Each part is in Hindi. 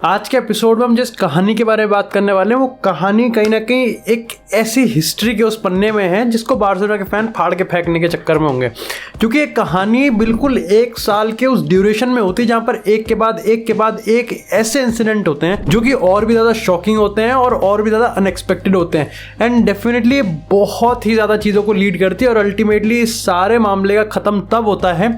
आज के एपिसोड में हम जिस कहानी के बारे में बात करने वाले हैं वो कहानी कहीं ना कहीं एक ऐसी हिस्ट्री के उस पन्ने में है जिसको बार्सिलोना के फैन फाड़ के फेंकने के चक्कर में होंगे, क्योंकि ये कहानी बिल्कुल एक साल के उस ड्यूरेशन में होती है जहां पर एक के बाद एक ऐसे इंसिडेंट होते हैं जो कि और भी ज़्यादा शॉकिंग होते हैं और भी ज़्यादा अनएक्सपेक्टेड होते हैं एंड डेफिनेटली बहुत ही ज़्यादा चीज़ों को लीड करती है और अल्टीमेटली सारे मामले का ख़त्म तब होता है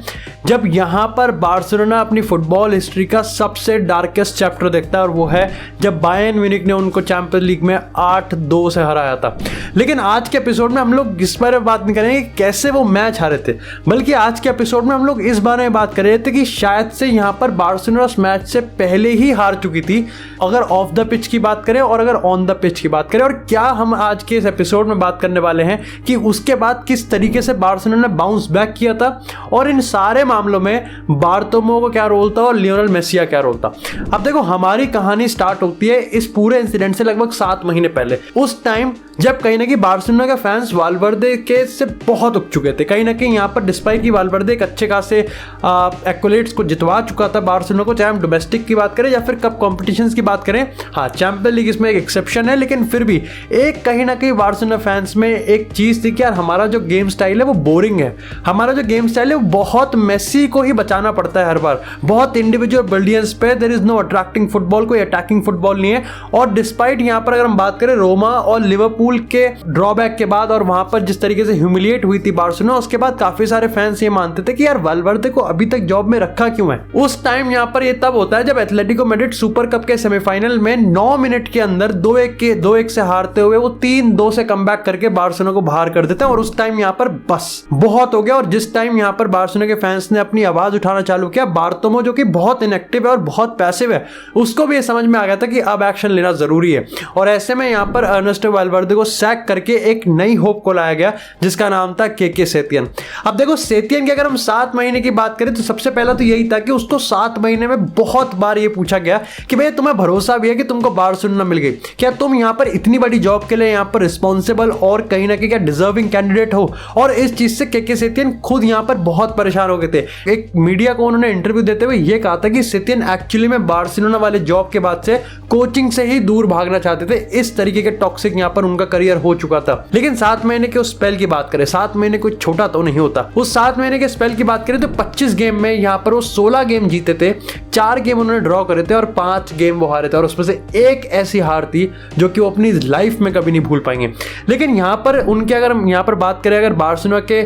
जब यहाँ पर बार्सिलोना अपनी फुटबॉल हिस्ट्री का सबसे डार्केस्ट चैप्टर देखता है और वो है जब बायर्न म्यूनिख ने उनको चैंपियंस लीग में 8-2 से हराया था। लेकिन आज के एपिसोड में हम लोग इस बारे में बात नहीं करेंगे कि कैसे वो मैच हारे थे, बल्कि आज के एपिसोड में हम लोग इस बारे में बात कर रहे थे कि शायद से यहाँ पर बार्सिलोना उस मैच से पहले ही हार चुकी थी, अगर ऑफ द पिच की बात करें और अगर ऑन द पिच की बात करें। और क्या हम आज के इस एपिसोड में बात करने वाले हैं कि उसके बाद किस तरीके से बार्सिलोना ने बाउंस बैक किया था और इन सारे मामलों में बार्तोमो को क्या रोल था और लियोनेल मेसी का क्या रोल था। अब देखो, हमारी कहानी स्टार्ट होती है इस पूरे इंसिडेंट से लगभग 7 महीने पहले, उस टाइम जब कहीं ना कहीं बार्सिलोना के फैंस वाल्वर्दे के से बहुत उग चुके थे। कहीं ना कहीं यहाँ पर डिस्पाइट की वाल्वर्दे एक अच्छे खासे एक्कोलेट्स को जितवा चुका था बार्सिलोना को, चाहे हम डोमेस्टिक की बात करें या फिर कप कॉम्पिटिशंस की बात करें। हाँ, चैंपियंस लीग इसमें एक एक्सेप्शन है, लेकिन फिर भी एक कहीं ना कहीं बार्सिलोना फैंस में एक चीज़ थी कि यार हमारा जो गेम स्टाइल है वो बोरिंग है, हमारा जो गेम स्टाइल है वो बहुत मेसी को ही बचाना पड़ता है हर बार, बहुत इंडिविजुअल ब्रिलियंस पे, there is no attracting football, कोई अटैकिंग फुटबॉल नहीं है। और डिस्पाइट यहाँ पर अगर हम बात करें रोमा और लिवरपूल के ड्रॉबैक के बाद और वहां पर जिस तरीके से ह्यूमिलिएट हुई थी बार्सिलोना, उसके बाद काफी सारे फैंस ये मानते थे कि यार वाल्वर्दे को अभी तक जॉब में रखा क्यों है। उस टाइम यहाँ पर ये तब होता है जब एथलेटिको मैड्रिड सुपर कप के सेमीफाइनल में 9 मिनट के अंदर 2-1 से हारते हुए वो 3-2 से कमबैक करके बार्सिलोना को बाहर कर देते हैं। और उस टाइम यहाँ पर बस बहुत हो गया। और जिस टाइम यहाँ पर बार्सिलोना के फैंस ने अपनी आवाज उठाना चालू किया, बार्तोमो जो कि बहुत इनएक्टिव है और बहुत पैसिव है, उसको भी ये समझ में आ गया था कि अब एक्शन लेना जरूरी है। और ऐसे में यहाँ पर अर्नेस्टो वाल्वर्दे को सैक करके एक नई होप को लाया गया जिसका नाम था केके सेतियन। अब देखो, सेतियन की अगर हम 7 महीने की बात करें तो सबसे पहला तो यही था कि उसको 7 महीने में बहुत बार ये पूछा गया कि भैया तुम्हें भरोसा भी है कि तुमको बार्सिलोना मिल गई, क्या तुम यहाँ पर इतनी बड़ी जॉब के लिए यहाँ पर रिस्पॉन्सिबल और कहीं ना कहीं क्या डिजर्विंग कैंडिडेट हो। और इस चीज से केके सेतियन खुद यहाँ पर बहुत परेशान हो गए थे। एक मीडिया को उन्होंने इंटरव्यू देते हुए ये कहा था कि सेतियन एक्चुअली में बार्सिलोना वाले जॉब के बाद से कोचिंग से ही दूर भागना चाहते थे, इस तरीके के टॉक्सिक यहाँ पर उनका करियर हो चुका था। लेकिन 7 महीने के उस स्पेल की बात करें, 7 महीने कोई छोटा तो नहीं होता। उस 7 महीने के स्पेल की बात करें तो 25 गेम में यहाँ पर वो 16 गेम जीते थे, 4 गेम उन्होंने ड्रॉ करे थे और 5 गेम वो हारे थे। और उसमें से एक ऐसी हार थी जो कि वो अपनी लाइफ में कभी नहीं भूल पाएंगे। लेकिन यहाँ पर उनके अगर हम यहाँ पर बात करें अगर बार्सिलोना के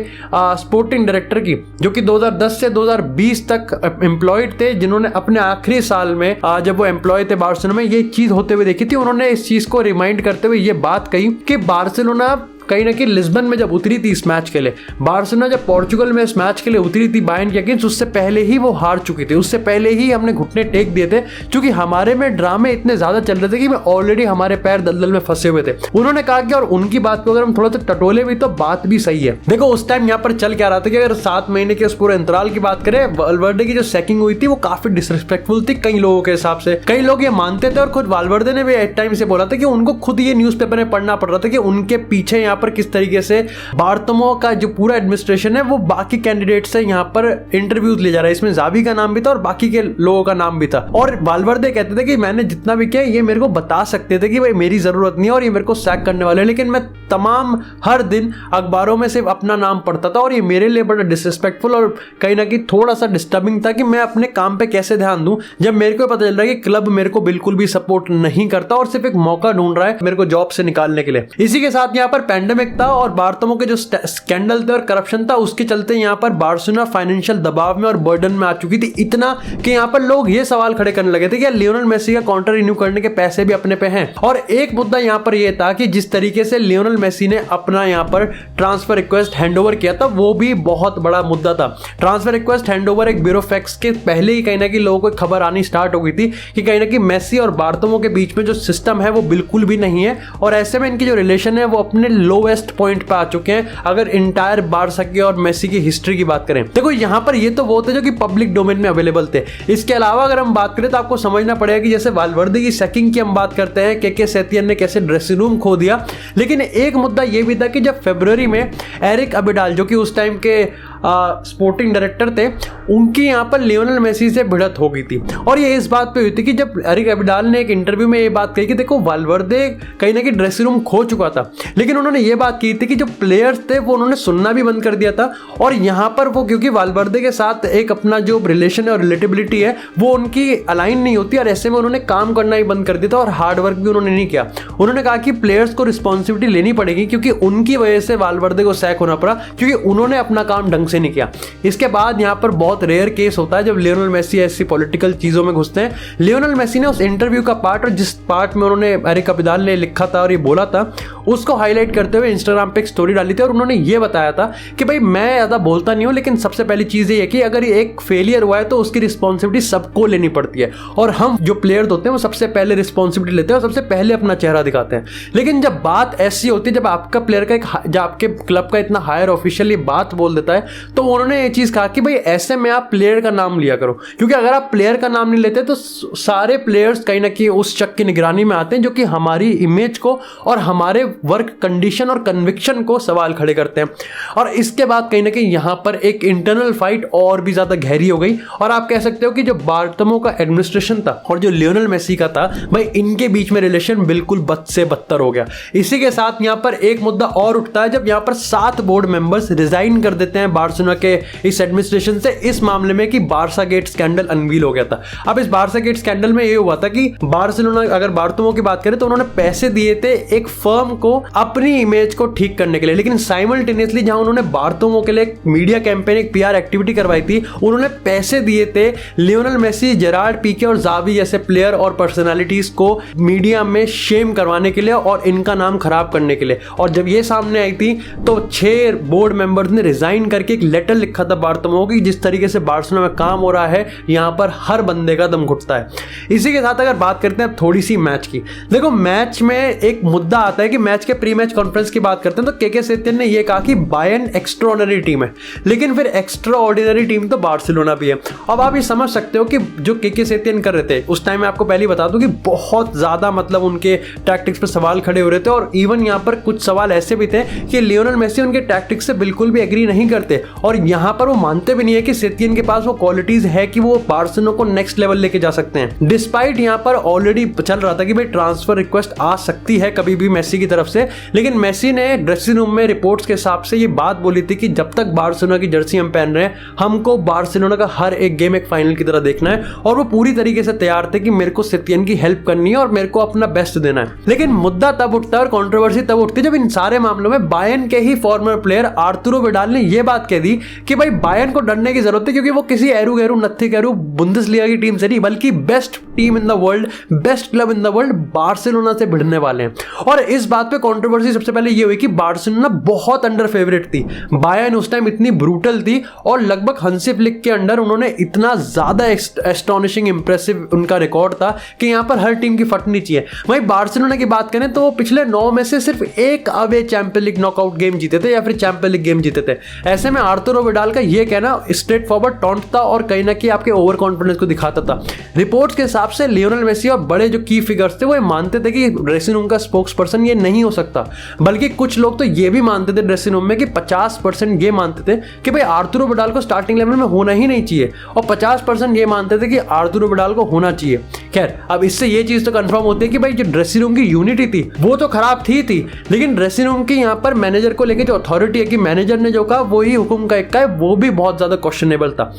स्पोर्टिंग डायरेक्टर की, जो कि 2010 से 2020 तक एम्प्लॉयड थे, जिन्होंने अपने आखिरी साल में जब वो एम्प्लॉय थे बार्सिलोना में ये चीज होते हुए देखी थी, उन्होंने इस चीज को रिमाइंड करते हुए ये बात कही कि बार्सिलोना कहीं ना कहीं लिस्बन में जब उतरी थी इस मैच के लिए, बार्सिलोना जब पोर्चुगल में इस मैच के लिए उतरी थी बायर्न के अगेंस्ट, उससे पहले ही वो हार चुकी थी, उससे पहले ही हमने घुटने टेक दिए थे, क्योंकि हमारे में ड्रामे इतने ज्यादा चल रहे थे कि ऑलरेडी हमारे पैर दलदल में फंसे हुए थे। उन्होंने कहा कि और उनकी बात को अगर हम थोड़ा सा टटोले भी तो बात भी सही है। देखो, उस टाइम यहाँ पर चल क्या रहा था कि अगर 7 महीने के उस पूरे अंतराल की बात करें, वाल्वर्दे की जो सैकिंग हुई थी वो काफी डिसरिस्पेक्टफुल थी कई लोगों के हिसाब से। कई लोग ये मानते थे और खुद वाल्वर्दे ने भी एट टाइम से बोला था कि उनको खुद ये न्यूज़पेपर में पढ़ना पड़ रहा था कि उनके पीछे यहाँ पर किस तरीके से बार्तोमो का जो पूरा एडमिनिस्ट्रेशन है वो बाकी कैंडिडेट से यहाँ पर इंटरव्यूज ले जा रहा है। इसमें जावी का नाम भी था और बाकी के लोगों का नाम भी था। और वाल्वर्दे कहते थे कि मैंने जितना भी किया ये मेरे को बता सकते थे कि भाई मेरी जरूरत नहीं है और ये मेरे को सैक करने वाले हैं, लेकिन मैं तमाम हर दिन अखबारों में सिर्फ अपना नाम पढ़ता था और ये मेरे लिए बड़ा डिसरिस्पेक्टफुल और कहीं ना कहीं थोड़ा सा डिस्टर्बिंग था कि मैं अपने काम पे कैसे ध्यान दूं जब मेरे को पता चल रहा है कि क्लब मेरे को बिल्कुल भी सपोर्ट नहीं करता और सिर्फ एक मौका ढूंढ रहा है मेरे को जॉब से निकालने के लिए। इसी के साथ यहाँ पर पैंडेमिक था और बार्तोमो के जो स्कैंडल थे और करप्शन था उसके चलते यहाँ पर बार्सिलोना फाइनेंशियल दबाव में और बर्डन में आ चुकी थी, इतना कि यहाँ पर लोग ये सवाल खड़े करने लगे थे कि लियोनेल मेसी का कॉन्ट्रैक्ट रिन्यू करने के पैसे भी अपने पे हैं। और एक मुद्दा यहाँ पर यह था कि जिस तरीके से लियोनेल मेसी ने अपना यहाँ पर ट्रांसफर रिक्वेस्ट हैंडओवर किया था वो भी बहुत बड़ा मुद्दा था। ट्रांसफर रिक्वेस्ट हैंडओवर एक ब्यूरो फैक्ट्स के पहले ही कहीं ना कहीं लोगों को खबर आनी स्टार्ट हो गई थी कि कहीं ना कहीं मेसी और बार्तोमो के बीच में जो सिस्टम है वो बिल्कुल भी नहीं है और ऐसे में इनकी जो रिलेशन है वो अपने लोवेस्ट पॉइंट पे आ चुके हैं अगर इंटायर बार्सा की और मेसी की हिस्ट्री की बात करें। देखो, यहाँ पर ये तो वो थे जो कि पब्लिक डोमेन में अवेलेबल थे। इसके अलावा अगर हम बात करें तो आपको समझना पड़ेगा कि जैसे वाल्वर्दे की सैकिंग की हम बात करते हैं, केके सेतियन ने कैसे ड्रेसिंग रूम खो दिया, लेकिन एक मुद्दा ये भी था कि जब फरवरी में एरिक अबिडाल जो कि उस टाइम के स्पोर्टिंग डायरेक्टर थे, उनकी यहाँ पर लियोनेल मेसी से भिड़त हो गई थी। और ये इस बात पे हुई थी कि जब एरिक अबिडाल ने एक इंटरव्यू में ये बात कही कि देखो वाल्वर्दे कहीं ना कहीं ड्रेसिंग रूम खो चुका था, लेकिन उन्होंने ये बात की थी कि जो प्लेयर्स थे वो उन्होंने सुनना भी बंद कर दिया था। और यहाँ पर वो क्योंकि वाल्वर्दे के साथ एक अपना जो रिलेशन है और रिलेटेबिलिटी है वो उनकी अलाइन नहीं होती, और ऐसे में उन्होंने काम करना ही बंद कर दिया था और हार्ड वर्क भी उन्होंने नहीं किया। उन्होंने कहा कि प्लेयर्स को रिस्पॉन्सिबिलिटी लेनी पड़ेगी क्योंकि उनकी वजह से वाल्वर्दे को सैक होना पड़ा, क्योंकि उन्होंने अपना काम ढंग से नहीं किया। इसके बाद यहाँ पर बहुत रेयर केस होता है जब लियोनेल मेसी ऐसी पॉलिटिकल चीजों में घुसते हैं। लियोनेल मेसी ने उस इंटरव्यू का पार्ट, और जिस पार्ट में उन्होंने एरिक अबिडाल ने लिखा था और ये बोला था, उसको हाईलाइट करते हुए इंस्टाग्राम पे एक स्टोरी डाली थी और उन्होंने ये बताया था कि भाई मैं ज़्यादा बोलता नहीं हूँ, लेकिन सबसे पहली चीज़ ये है कि अगर ये एक फेलियर हुआ है तो उसकी रिस्पॉन्सिबिलिटी सबको लेनी पड़ती है, और हम जो प्लेयर्स होते हैं वो सबसे पहले रिस्पॉन्सिबिलिटी लेते हैं और सबसे पहले अपना चेहरा दिखाते हैं। लेकिन जब बात ऐसी होती है, जब आपका प्लेयर का जब आपके क्लब का इतना हायर ऑफिशियल ये बात बोल देता है, तो उन्होंने ये चीज़ कहा कि भाई ऐसे में आप प्लेयर का नाम लिया करो, क्योंकि अगर आप प्लेयर का नाम नहीं लेते तो सारे प्लेयर्स कहीं ना कहीं उस शक की निगरानी में आते हैं जो कि हमारी इमेज को और हमारे वर्क कंडीशन और कन्विक्शन को सवाल खड़े करते हैं। और इसके बाद कहीं ना कहीं यहाँ पर एक इंटरनल फाइट और भी ज़्यादा गहरी हो गई, और आप कह सकते हो कि जो बार्टोमो का एडमिनिस्ट्रेशन था और जो लियोनेल मेसी का था, भाई इनके बीच में रिलेशन बिल्कुल बद से बदतर हो गया। इसी के साथ यहाँ पर एक मुद्दा और उठता है जब यहाँ पर 7 बोर्ड मेंबर्स रिजाइन कर देते हैं बार्सिलोना के इस एडमिनिस्ट्रेशन से, इस मामले में कि बार्सा गेट स्कैंडल अनवील हो गया था। अब इस बार्सा गेट स्कैंडल में ये हुआ था कि बार्सिलोना, अगर बार्टोमो की बात करें तो उन्होंने पैसे दिए थे एक फर्म को अपनी इमेज को ठीक करने के लिए, लेकिन साइमल्टेनियसली जहां उन्होंने बार्टोमो के लिए एक मीडिया कैंपेन, एक पीआर एक्टिविटी करवाई थी, उन्होंने पैसे दिए थे लियोनेल मेसी, जेरार्ड पीके और जावी जैसे प्लेयर और पर्सनालिटीज को मीडिया में शेम करवाने के लिए और इनका नाम खराब करने के लिए। और जब ये सामने आई थी तो 6 बोर्ड मेंबर्स ने रिजाइन करके एक लेटर लिखा था बार्टोमो की, जिस तरीके से बार्सिलोना में काम हो रहा है यहां पर हर बंदे का दम घुटता है। इसी के साथ अगर बात करते हैं थोड़ी सी मैच की, देखो मैच में एक मुद्दा आता है कि मैच के प्री मैच कॉन्फ्रेंस की बात करते हैं तो केके सेत्यन ने यह कहा कि बायर्न एक्स्ट्राऑर्डिनरी टीम है, लेकिन फिर एक्स्ट्राऑर्डिनरी टीम तो बार्सिलोना भी है। अब आप ये समझ सकते हो कि जो केके सेत्यन कर रहे थे उस टाइम में, आपको पहले बता दूं कि बहुत ज्यादा मतलब उनके टैक्टिक्स पर सवाल खड़े हो रहे थे, और इवन यहां पर कुछ सवाल ऐसे भी थे कि लियोनेल मेसी उनके टैक्टिक्स से बिल्कुल भी एग्री नहीं करते, और यहां पर वो मानते भी नहीं है कि सेत्यन के पास वो क्वालिटीज है कि वो बार्सिलोना को नेक्स्ट लेवल लेके जा सकते हैं। डिस्पाइट यहां पर ऑलरेडी चल रहा था कि भाई ट्रांसफर रिक्वेस्ट आ सकती है कभी भी मेसी की तरफ से, लेकिन मेसी ने ड्रेसिंग रूम में रिपोर्ट्स के हिसाब से ये बात बोली थी कि जब तक बार्सिलोना की जर्सी हम पहन रहे हैं, हमको बार्सिलोना का हर एक गेम एक फाइनल की तरह देखना है, और वो पूरी तरीके से तैयार थे कि मेरे को सेत्यन की हेल्प करनी है और मेरे को अपना बेस्ट देना है। लेकिन मुद्दा तब उठता है और कंट्रोवर्सी तब उठती है जब इन सारे मामलों में बायर्न के ही फॉर्मर प्लेयर आर्तुरो विडाल ने यह बात कह दी कि भाई बायर्न को डरने की जरूरत है, क्योंकि वो किसी एरू गैरू नत्थे गैरू बुंदेसलीगा की टीम से नहीं बल्कि best team in the world, best club in the world Barcelona से भिड़ने वाले हैं। और इस बात पे कंट्रोवर्सी सबसे पहले ये हुई कि बार्सिलोना बहुत अंडर फेवरेट थी, बायर्न उस टाइम इतनी ब्रूटल थी, और लगभग हंसी फ्लिक के अंडर उन्होंने इतना ज्यादा एस्टोनिशिंग इंप्रेसिव उनका रिकॉर्ड था कि यहां पर हर टीम की फटनी चाहिए। वहीं बार्सिलोना की बात करें तो वो पिछले 9 में से सिर्फ एक away champion league knockout game जीते थे या फिर चैंपियन लीग गेम जीते थे। ऐसे में आर्तुरो विडाल का ये कहना स्ट्रेट फॉरवर्ड टॉन्ट था और कहीं ना कहीं आपके ओवर कॉन्फिडेंस को दिखाता था। रिपोर्ट्स के हिसाब से लियोनेल मेसी और बड़े जो की फिगर्स थे वो मानते थे कि ड्रेसिंग रूम का स्पोक्स पर्सन ये नहीं हो सकता, बल्कि कुछ लोग तो ये भी मानते थे ड्रेसिंग रूम में कि 50% ये मानते थे कि भाई आर्तुरो विडाल को स्टार्टिंग लेवल में होना ही नहीं चाहिए, और 50% ये मानते थे कि आर्तुरो विडाल को होना चाहिए। खैर, अब इससे ये चीज तो कंफर्म होती है कि भाई जो ड्रेसिंग रूम की यूनिटी थी वो तो खराब थी, लेकिन ड्रेसिंग रूम की यहाँ पर मैनेजर को लेकर जो अथॉरिटी है कि मैनेजर ने जो कहा वही हुक्म का एक है, वो भी बहुत ज्यादा क्वेश्चनेबल था।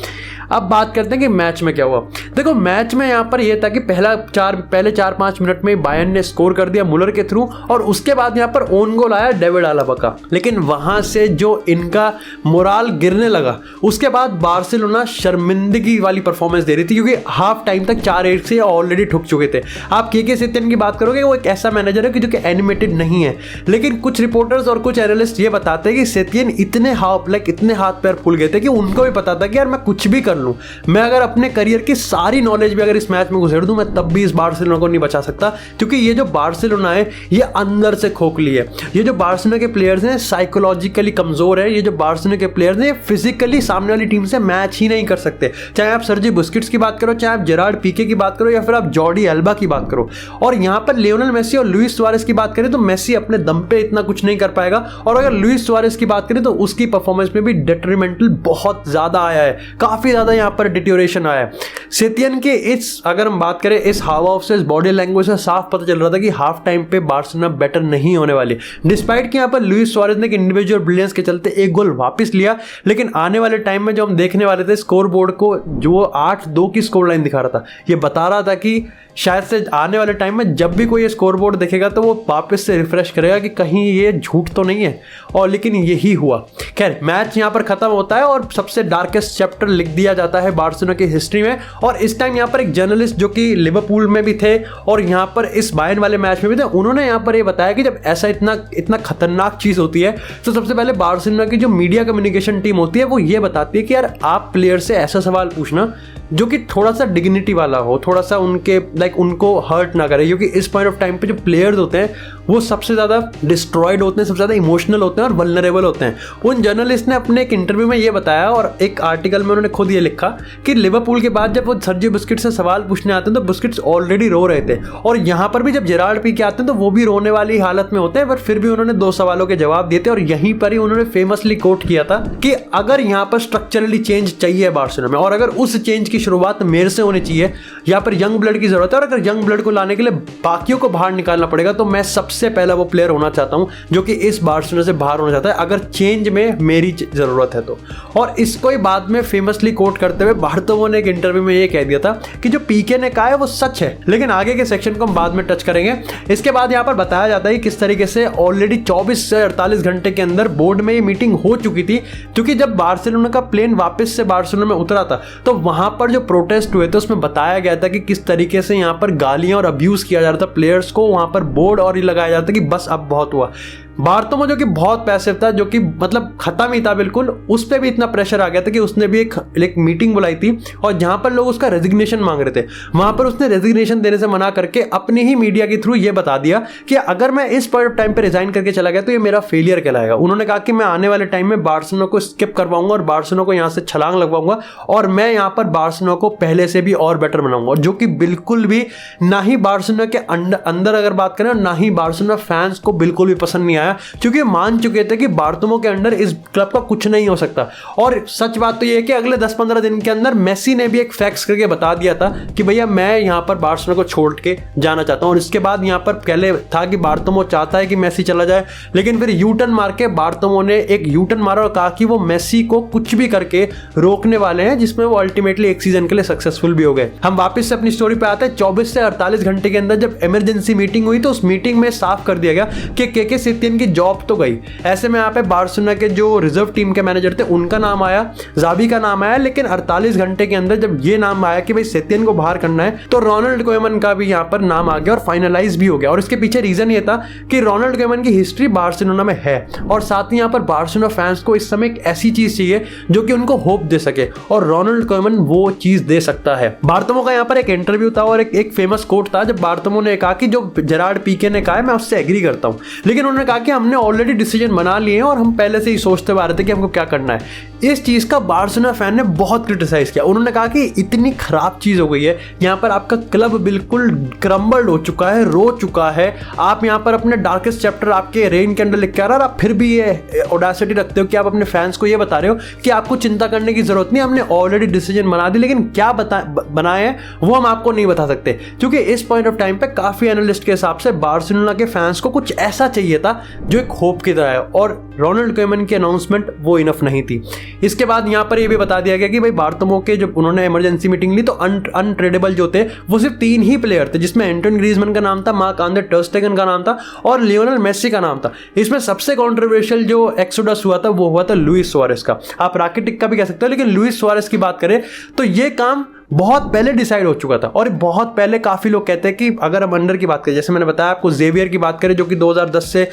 अब बात करते हैं कि मैच में क्या हुआ। देखो मैच में यहाँ पर यह था कि पहले 4-5 मिनट में बायर्न ने स्कोर कर दिया मुलर के थ्रू, और उसके बाद यहाँ पर ओन गोल आया डेविड आलाबा का, लेकिन वहां से जो इनका मोराल गिरने लगा उसके बाद बार्सिलोना शर्मिंदगी वाली परफॉर्मेंस दे रही थी, क्योंकि हाफ टाइम तक 4-1 से ऑलरेडी ठुक चुके थे। आप केके सेत्यन की बात करोगे, वो एक ऐसा मैनेजर है कि जो कि एनिमेटेड नहीं है, लेकिन कुछ रिपोर्टर्स और कुछ एनालिस्ट ये बताते हैं कि सेत्यन इतने हाथ पैर फूल गए थे कि उनको भी पता था कि यार मैं कुछ भी कर कर लूँ, मैं अगर अपने करियर की सारी नॉलेज भी अगर इस मैच में घुसेड़ दूँ, मैं तब भी इस बार्सिलोना को नहीं बचा सकता, क्योंकि ये जो बार्सिलोना है ये अंदर से खोखली है। ये जो बार्सिलोना के प्लेयर्स हैं साइकोलॉजिकली कमजोर है। ये जो बार्सिलोना के प्लेयर्स हैं फिजिकली सामने वाली टीम से मैच ही नहीं कर सकते, चाहे आप सर्जी बुस्केट्स की बात करो, चाहे आप जेरार्ड पीके की बात करो, या फिर आप जॉर्डी एल्बा की बात करो। और यहाँ पर लियोनेल मेसी और लुइस सुआरेज की बात करें तो मेसी अपने दम पे इतना कुछ नहीं कर पाएगा, और अगर लुइस सुआरेज की बात करें तो उसकी परफॉर्मेंस में भी डेट्रीमेंटल बहुत ज्यादा आया है, काफी ज्यादा यहाँ पर डिटोरेशन आया है। सेतियन के इस अगर हम बात करें इस हाव ऑफ से, इस बॉडी लैंग्वेज से साफ पता चल रहा था कि हाफ टाइम पे बार्सिलोना बेटर नहीं होने वाली, डिस्पाइट कि यहाँ पर लुइस सुआरेज ने इंडिविजुअल ब्रिलियंस के चलते एक गोल वापस लिया। लेकिन आने वाले टाइम में जो हम देखने वाले थे स्कोर बोर्ड को, जो 8-2 की स्कोर लाइन दिखा रहा था, ये बता रहा था कि शायद से आने वाले टाइम में जब भी कोई ये स्कोर बोर्ड देखेगा तो वो वापस से रिफ्रेश करेगा कि कहीं ये झूठ तो नहीं है, और लेकिन यही हुआ। खैर मैच यहाँ पर खत्म होता है और सबसे डार्केस्ट चैप्टर लिख दिया जाता है बार्सिलोना की हिस्ट्री में। और इस टाइम यहाँ पर एक जर्नलिस्ट जो कि लिवरपूल में भी थे और यहाँ पर इस बायर्न वाले मैच में भी थे, उन्होंने यहाँ पर ये बताया कि जब ऐसा इतना खतरनाक चीज़ होती है तो सबसे पहले बार्सिलोना की जो मीडिया कम्युनिकेशन टीम होती है वो ये बताती है कि यार आप प्लेयर से ऐसा सवाल पूछना जो कि थोड़ा सा डिग्निटी वाला हो, थोड़ा सा उनके उनको हर्ट ना करे, क्योंकि इस पॉइंट ऑफ टाइम पे जो प्लेयर्स होते हैं वो सबसे ज़्यादा डिस्ट्रॉयड होते हैं, सबसे ज़्यादा इमोशनल होते हैं और वल्नरेबल होते हैं। उन जर्नलिस्ट ने अपने एक इंटरव्यू में ये बताया और एक आर्टिकल में उन्होंने खुद ये लिखा कि लिवरपूल के बाद जब वो सर्जी बुस्केट्स से सवाल पूछने आते हैं तो बुस्केट्स ऑलरेडी रो रहे थे, और यहाँ पर भी जब जेरार्ड पीके आते हैं तो वो भी रोने वाली हालत में होते हैं, पर फिर भी उन्होंने 2 सवालों के जवाब दिए थे। और यहीं पर ही उन्होंने फेमसली कोट किया था कि अगर यहाँ पर स्ट्रक्चरली चेंज चाहिए बार्सिलोना में, और अगर उस चेंज की शुरुआत मेरे से होनी चाहिए, यहाँ पर यंग ब्लड की जरूरत है, और अगर यंग ब्लड को लाने के लिए बाकियों को बाहर निकालना पड़ेगा तो मैं सबसे पहला वो प्लेयर होना चाहता हूं जो कि इस बार्सिलोना से बाहर होना चाहता है, अगर चेंज में मेरी जरूरत है तो। और इसको ही बाद में फेमसली कोट करते हुए बार्टोमो ने एक इंटरव्यू में ये कह दिया था कि जो पीके ने कहा है वो सच है, लेकिन आगे के सेक्शन को हम बाद में टच करेंगे। इसके बाद यहाँ पर बताया जाता है किस तरीके से ऑलरेडी 24 से 48 घंटे के अंदर बोर्ड में ये मीटिंग हो चुकी थी, क्योंकि जब बार्सिलोना का प्लेन वापस से बार्सिलोना में उतरा था तो वहां पर जो प्रोटेस्ट हुए थे उसमें बताया गया था कि किस तरीके से यहाँ पर गालियां और अब्यूज किया जा रहा था प्लेयर्स को, वहां पर बोर्ड और ये लगाया जाता कि बस अब बहुत हुआ। बार्टोमो जो कि बहुत पैसिव था, जो कि मतलब खत्म ही था बिल्कुल, उस पर भी इतना प्रेशर आ गया था कि उसने भी एक मीटिंग बुलाई थी और जहां पर लोग उसका रेजिग्नेशन मांग रहे थे, वहां पर उसने रेजिग्नेशन देने से मना करके अपनी ही मीडिया के थ्रू ये बता दिया कि अगर मैं इस पॉइंट ऑफ टाइम पे रिजाइन करके चला गया तो ये मेरा फेलियर कहलाएगा। उन्होंने कहा कि मैं आने वाले टाइम में बार्सिलोना को स्किप करवाऊंगा और बार्सिलोना को यहाँ से छलांग लगवाऊंगा और मैं यहाँ पर बार्सिलोना को पहले से भी और बेटर बनाऊंगा, जो कि बिल्कुल भी ना ही बार्सिलोना के अंदर अगर बात करें ना ही बार्सिलोना फैंस को बिल्कुल भी पसंद नहीं आया, क्योंकि मान चुके थे कि बार्टोमो के अंडर इस क्लब का कुछ नहीं हो सकता। और सच बात तो ये है कि अगले 10-15 दिन के अंदर मेसी ने भी एक फैक्स करके बता दिया था कि भैया मैं यहाँ पर बार्सिलोना को छोड़ के जाना चाहता हूँ। और इसके बाद यहाँ पर पहले था कि बार्टोमो चाहता है कि मेसी चला जाए, लेकिन फिर यू टर्न मार के बार्टोमो ने एक यू टर्न मारा और कहा कि वो मेसी को कुछ भी करके रोकने वाले हैं, जिसमें वो अल्टीमेटली एक सीजन के लिए सक्सेसफुल भी हो गए। हम वापस से अपनी स्टोरी पे आते हैं। 24 से 48 घंटे के अंदर जब इमरजेंसी मीटिंग हुई तो उस मीटिंग में साफ कर दिया गया कि केके सेतियन की जॉब तो गई। ऐसे में यहाँ पे बार्सिलोना के जो रिजर्व टीम के मैनेजर थे उनका नाम आया, जावी का नाम आया, लेकिन 48 घंटे के अंदर जब ये नाम आया कि भाई सेतियन को बाहर करना है तो रोनाल्ड कोएमन का भी यहाँ पर नाम आ गया और फाइनलाइज भी हो गया। और इसके पीछे रीजन ये था कि रोनाल्ड कोएमन की हिस्ट्री बार्सिलोना में है और साथ ही यहाँ पर बार्सिलोना फैंस को इस समय एक ऐसी चीज चाहिए जो कि उनको होप दे सके और रोनाल्ड कोएमन वो चीज दे सकता है। बार्टोमो का यहाँ पर एक इंटरव्यू था और एक फेमस कोट था जब बार्टोमो ने कहा कि जो जेरार्ड पीके ने कहा है मैं उससे एग्री करता हूँ, लेकिन उन्होंने कहा कि हमने ऑलरेडी डिसीजन बना लिए हैं और हम पहले से ही सोचते आ रहे थे कि हमको क्या करना है। इस चीज का बार्सिलोना फैन ने बहुत क्रिटिसाइज किया। उन्होंने कहा कि इतनी खराब चीज हो गई है, यहाँ पर आपका क्लब बिल्कुल क्रम्बल्ड हो चुका है, रो चुका है। आप यहाँ पर अपने डार्केस्ट चैप्टर आपके रेन के अंदर लिख के आ रहा है, आप फिर भी ये ऑडेसिटी रखते हो कि आप अपने फैंस को ये बता रहे हो कि आपको चिंता करने की जरूरत नहीं, हमने ऑलरेडी डिसीजन बना दी, लेकिन क्या बनाए हैं वो हम आपको नहीं बता सकते। क्योंकि इस पॉइंट ऑफ टाइम पे काफी एनालिस्ट के हिसाब से बार्सिलोना के फैंस को कुछ ऐसा चाहिए था जो एक होप की तरह है और रोनाल्ड कोएमन की अनाउंसमेंट वो इनफ नहीं थी। इसके बाद यहाँ पर ये भी बता दिया गया कि भाई बार्टोमो के जब उन्होंने इमरजेंसी मीटिंग ली तो अनट्रेडेबल जो थे वो सिर्फ 3 ही प्लेयर थे, जिसमें एंटोन ग्रीजमैन का नाम था, मार्क-आंद्रे ter Stegen का नाम था और लियोनेल मेसी का नाम था। इसमें सबसे कॉन्ट्रोवर्शियल जो एक्सोडस हुआ था वो हुआ था लुइस सुआरेज का। आप राकिटिक का भी कह सकते हो, लेकिन लुइस सुआरेज की बात करें तो ये काम बहुत पहले डिसाइड हो चुका था। और बहुत पहले काफी लोग कहते हैं कि अगर हम अंडर की बात करें, जैसे मैंने बताया आपको जेवियर की बात करें जो कि 2010 से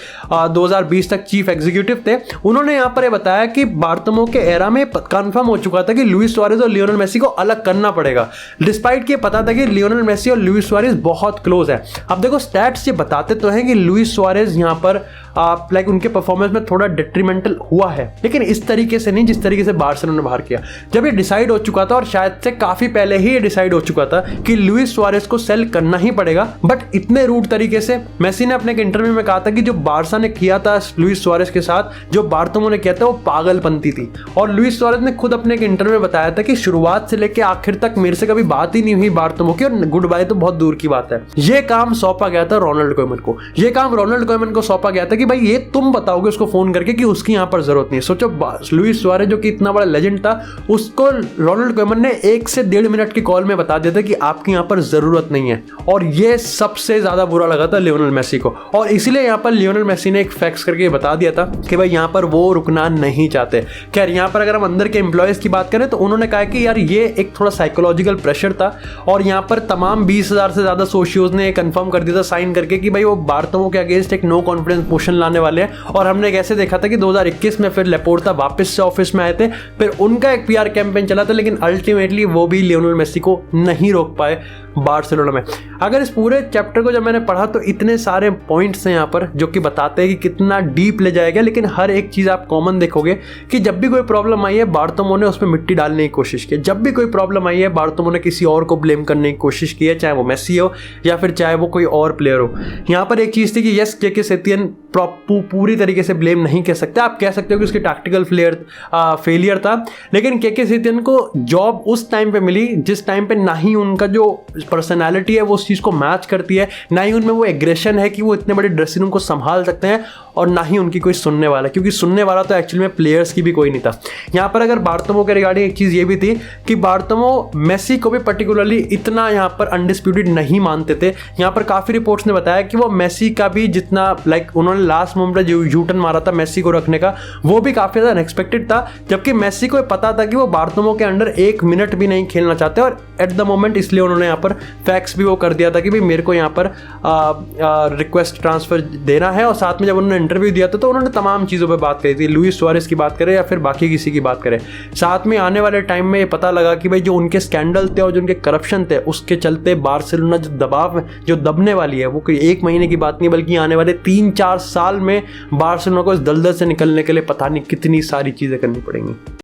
2020 तक चीफ एग्जीक्यूटिव थे, उन्होंने यहाँ पर बताया कि बार्टोमो के एरा में कंफर्म हो चुका था कि लुइस सुआरेज और लियोनेल मेसी को अलग करना पड़ेगा, डिस्पाइट कि पता था कि लियोनेल मेसी और लुइस सुआरेज बहुत क्लोज है। अब देखो स्टैट्स ये बताते तो हैं कि लुइस सुआरेज यहाँ पर लाइक उनके परफॉर्मेंस में थोड़ा डिट्रीमेंटल हुआ है, लेकिन इस तरीके से नहीं जिस तरीके से बार्सिलोना ने बाहर किया। जब ये डिसाइड हो चुका था और शायद से काफी पहले ही ये डिसाइड हो चुका था कि लुइस सुआरेज को सेल करना ही पड़ेगा, बट इतने रूड तरीके से मेसी ने अपने एक इंटरव्यू में कहा था कि जो बार्सा ने किया था लुइस सुआरेज के साथ, जो बार्टोमो ने किया था वो पागलपंती थी। और लुइस सुआरेज ने खुद अपने एक इंटरव्यू में बताया था कि शुरुआत से लेकर आखिर तक मेरे से कभी बात ही नहीं हुई बार्टोमो की, और गुड बाय तो बहुत दूर की बात है। ये काम सौंपा गया था रोनाल्ड कोएमन को, ये काम रोनाल्ड कोएमन को सौंपा गया था कि भाई ये तुम बताओगे उसको फोन करके कि उसकी यहां पर जरूरत नहीं है। सोचो लुइस सुआरेज जो कि इतना बड़ा लेजेंड था, उसको रोनाल्ड कोएमन ने 1 से 1.5 मिनट की कॉल में बता दिया था कि आपकी यहां पर जरूरत नहीं है। और ये सबसे ज्यादा बुरा लगा था लियोनेल मेसी को, और इसीलिए यहां पर लियोनेल मेसी ने एक फैक्स करके बता दिया था कि भाई यहां पर वो रुकना नहीं चाहते। खैर यहां पर अगर हम अंदर के एम्प्लॉयज की बात करें तो उन्होंने कहा कि यार ये एक थोड़ा साइकोलॉजिकल प्रेशर था, और यहां पर तमाम 20,000 से ज्यादा सोशियोज ने कंफर्म कर दिया था साइन करके कि भाई वो बार्टोमो के अगेंस्ट एक नो कॉन्फिडेंस मोशन लाने वाले हैं। और हमने कैसे देखा था कि 2021 में फिर लेपोर्टा वापस से ऑफिस में आए थे, फिर उनका एक पीआर कैंपेन चला था, लेकिन अल्टीमेटली वो भी लियोनेल मेसी को नहीं रोक पाए बार्सिलोना में। अगर इस पूरे चैप्टर को जब मैंने पढ़ा तो इतने सारे पॉइंट्स हैं यहाँ पर जो कि बताते हैं कि कितना डीप ले जाएगा, लेकिन हर एक चीज़ आप कॉमन देखोगे कि जब भी कोई प्रॉब्लम आई है बार्टोमो ने उसमें मिट्टी डालने की कोशिश की, जब भी कोई प्रॉब्लम आई है बार्टोमो ने किसी और को ब्लेम करने की कोशिश की है, चाहे वो मेसी हो या फिर चाहे वो कोई और प्लेयर हो। यहाँ पर एक चीज़ थी कि यस के सेटियन पूरी तरीके से ब्लेम नहीं कह सकते, आप कह सकते हो कि उसकी टैक्टिकल फेलियर था, लेकिन के सेटियन को जॉब उस टाइम पे मिली जिस टाइम पे ना ही उनका जो पर्सनालिटी है वो उस चीज़ को मैच करती है, ना ही उनमें वो एग्रेशन है कि वो इतने बड़े ड्रेसिंग रूम को संभाल सकते हैं, और ना ही उनकी कोई सुनने वाला, क्योंकि सुनने वाला तो एक्चुअली में प्लेयर्स की भी कोई नहीं था। यहाँ पर अगर बार्टोमो के रिगार्डिंग एक चीज़ ये भी थी कि बार्टोमो मेसी को भी पर्टिकुलरली इतना यहाँ पर अनडिस्प्यूटेड नहीं मानते थे। यहाँ पर काफ़ी रिपोर्ट्स ने बताया कि वो मेसी का भी जितना लाइक उन्होंने लास्ट मोमेंट में जो यूटर्न मारा था मेसी को रखने का, वो भी काफ़ी ज़्यादा अनएक्सपेक्टेड था, जबकि मेसी को पता था कि वो बार्टोमो के अंडर 1 मिनट भी नहीं खेलना चाहते, और एट द मोमेंट इसलिए उन्होंने यहाँ पर फैक्स भी वो कर दिया था कि भाई मेरे को यहाँ पर रिक्वेस्ट ट्रांसफर देना है। और साथ में जब उन्होंने इंटरव्यू दिया था तो उन्होंने तमाम चीज़ों पे बात करी थी, लुइस सुआरेज की बात करें या फिर बाकी किसी की बात करें। साथ में आने वाले टाइम में ये पता लगा कि भाई जो उनके स्कैंडल थे और जो उनके करप्शन थे उसके चलते बार्सिलोना जो दबने वाली है वो कोई 1 महीने की बात नहीं, बल्कि आने वाले 3-4 साल में बार्सिलोना को इस दलदल से निकलने के लिए पता नहीं कितनी सारी चीज़ें करनी पड़ेंगी।